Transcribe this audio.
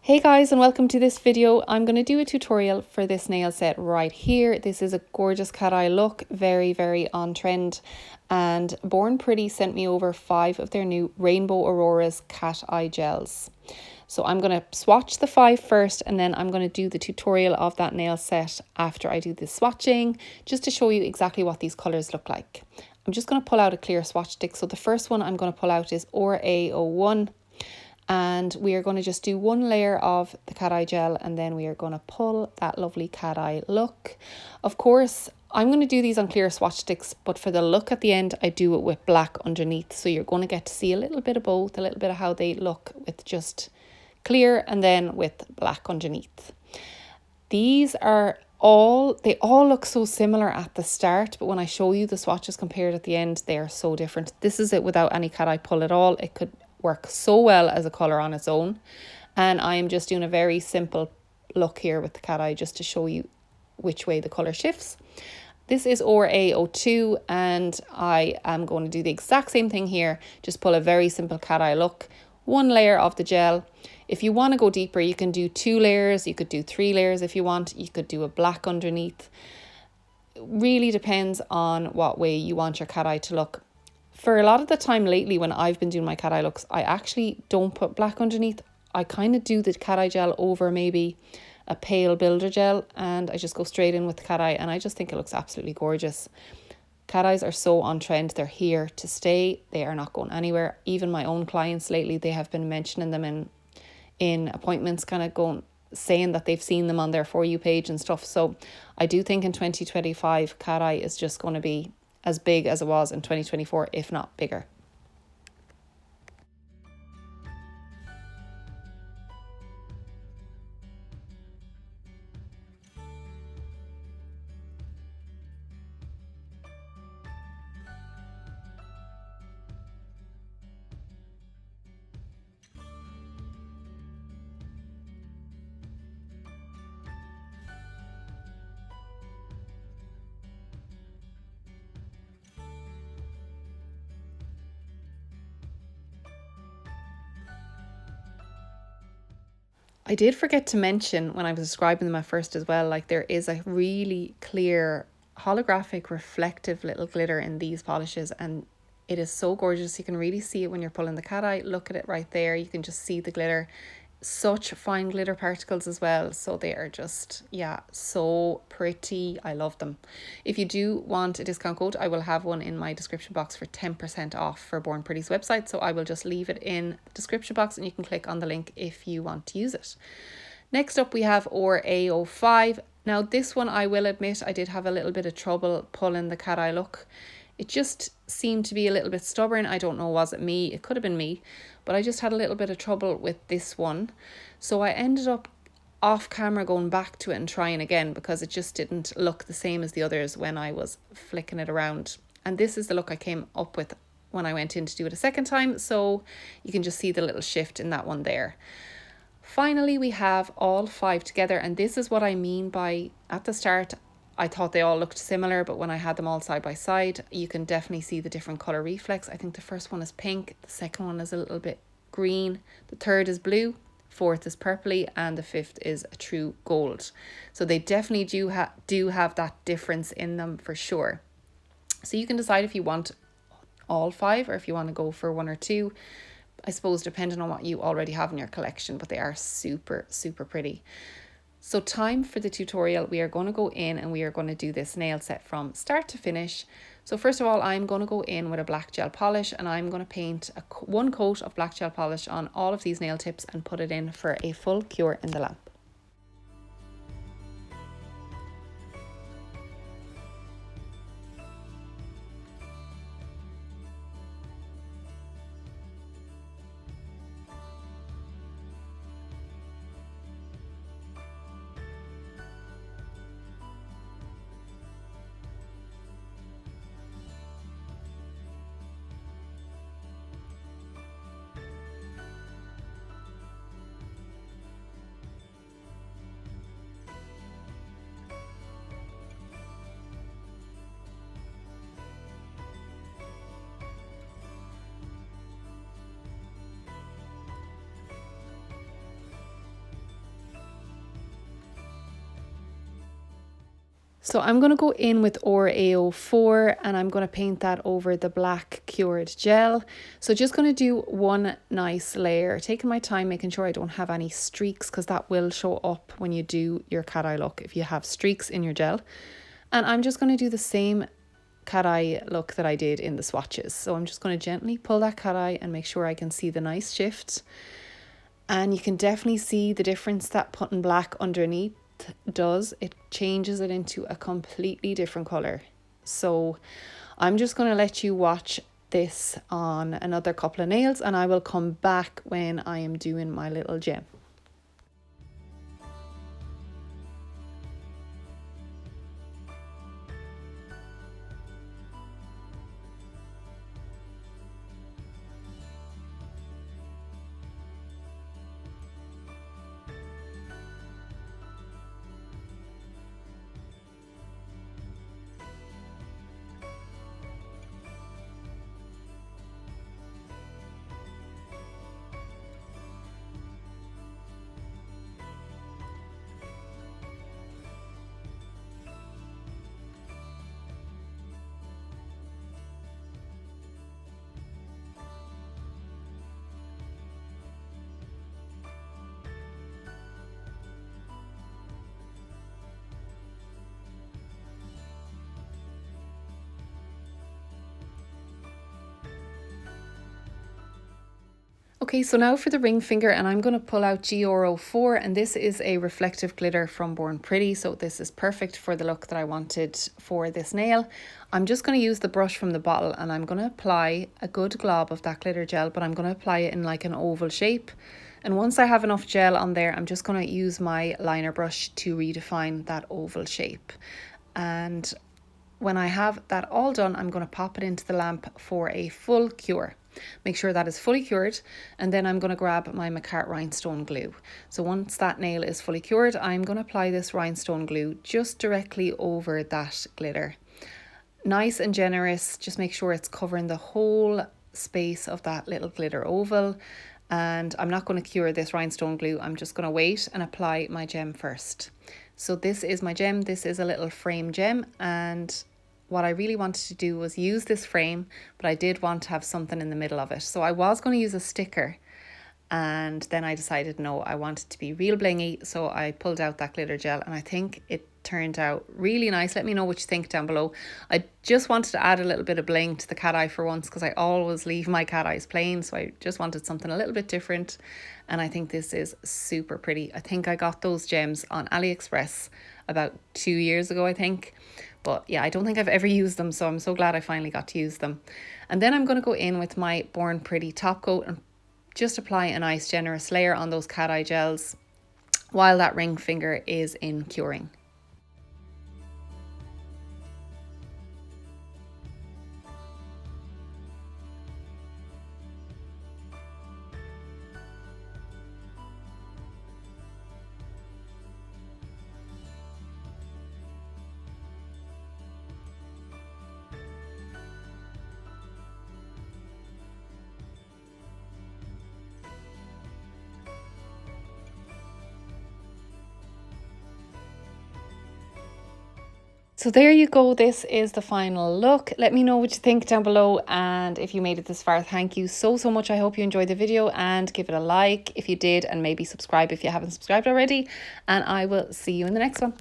Hey guys, and welcome to this video. I'm going to do a tutorial for this nail set right here. This is a gorgeous cat eye look, very on trend, and Born Pretty sent me over 5 of their new Rainbow Auroras cat eye gels. So I'm going to swatch the 5 first, and then I'm going to do the tutorial of that nail set after I do the swatching, just to show you exactly what these colours look like. I'm just going to pull out a clear swatch stick. So the first one I'm going to pull out is RA01. And we are going to just do one layer of the cat eye gel, and then we are going to pull that lovely cat eye look. Of course, I'm going to do these on clear swatch sticks, but for the look at the end, I do it with black underneath. So you're going to get to see a little bit of both, a little bit of how they look with just clear and then with black underneath. These are they all look so similar at the start, but when I show you the swatches compared at the end, they are so different. This is it without any cat eye pull at all. It could work so well as a colour on its own, and I am just doing a very simple look here with the cat eye just to show you which way the colour shifts. This is RA02, and I am going to do the exact same thing here. Just pull a very simple cat eye look, one layer of the gel. If you want to go deeper, you can do 2 layers, you could do 3 layers if you want, you could do a black underneath. It really depends on what way you want your cat eye to look. For a lot of the time lately when I've been doing my cat eye looks, I actually don't put black underneath. I kind of do the cat eye gel over maybe a pale builder gel, and I just go straight in with the cat eye, and I just think it looks absolutely gorgeous. Cat eyes are so on trend. They're here to stay. They are not going anywhere. Even my own clients lately, they have been mentioning them in appointments, kind of saying that they've seen them on their For You page and stuff. So I do think in 2025, cat eye is just going to be as big as it was in 2024, if not bigger. I did forget to mention when I was describing them at first as well, like there is a really clear holographic reflective little glitter in these polishes, and it is so gorgeous. You can really see it when you're pulling the cat eye. Look at it right there. You can just see the glitter. Such fine glitter particles as well, so they are just, yeah, so pretty. I love them. If you do want a discount code, I will have one in my description box for 10% off for Born Pretty's website, so I will just leave it in the description box and you can click on the link if you want to use it. Next up we have RA05. Now this one, I will admit, I did have a little bit of trouble pulling the cat eye look. It just seemed to be a little bit stubborn. I don't know, was it me? It could have been me, but I just had a little bit of trouble with this one. So I ended up off camera going back to it and trying again, because it just didn't look the same as the others when I was flicking it around. And this is the look I came up with when I went in to do it a second time. So you can just see the little shift in that one there. Finally, we have all 5 together, and this is what I mean by, at the start, I thought they all looked similar, but when I had them all side by side, you can definitely see the different colour reflex. I think the first one is pink, the second one is a little bit green, the third is blue, fourth is purpley, and the fifth is a true gold. So they definitely do have that difference in them for sure. So you can decide if you want all 5 or if you want to go for 1 or 2. I suppose depending on what you already have in your collection, but they are super pretty. So time for the tutorial. We are going to go in and we are going to do this nail set from start to finish. So first of all, I'm going to go in with a black gel polish, and I'm going to paint one coat of black gel polish on all of these nail tips and put it in for a full cure in the lamp. So I'm going to go in with AO4 and I'm going to paint that over the black cured gel. So just going to do one nice layer, taking my time, making sure I don't have any streaks, because that will show up when you do your cat eye look if you have streaks in your gel. And I'm just going to do the same cat eye look that I did in the swatches. So I'm just going to gently pull that cat eye and make sure I can see the nice shift. And you can definitely see the difference that putting black underneath does. It changes it into a completely different color. So I'm just going to let you watch this on another couple of nails, and I will come back when I am doing my little gem. Okay, so now for the ring finger, and I'm going to pull out GR04, and this is a reflective glitter from Born Pretty, so this is perfect for the look that I wanted for this nail. I'm just going to use the brush from the bottle and I'm going to apply a good glob of that glitter gel, but I'm going to apply it in like an oval shape. And once I have enough gel on there, I'm just going to use my liner brush to redefine that oval shape. And when I have that all done, I'm going to pop it into the lamp for a full cure. Make sure that is fully cured, and then I'm going to grab my McCart rhinestone glue. So once that nail is fully cured, I'm going to apply this rhinestone glue just directly over that glitter. Nice and generous, just make sure it's covering the whole space of that little glitter oval. And I'm not going to cure this rhinestone glue, I'm just going to wait and apply my gem first. So this is my gem, this is a little frame gem, and what I really wanted to do was use this frame, but I did want to have something in the middle of it. So I was going to use a sticker, and then I decided no, I wanted to be real blingy, so I pulled out that glitter gel, and I think it turned out really nice. Let me know what you think down below. I just wanted to add a little bit of bling to the cat eye for once, because I always leave my cat eyes plain, so I just wanted something a little bit different, and I think this is super pretty. I think I got those gems on AliExpress about 2 years ago, I think. But yeah, I don't think I've ever used them, so I'm so glad I finally got to use them. And then I'm going to go in with my Born Pretty top coat and just apply a nice generous layer on those cat eye gels while that ring finger is in curing. So there you go, this is the final look. Let me know what you think down below, and if you made it this far, thank you so much. I hope you enjoyed the video, and give it a like if you did, and maybe subscribe if you haven't subscribed already, and I will see you in the next one.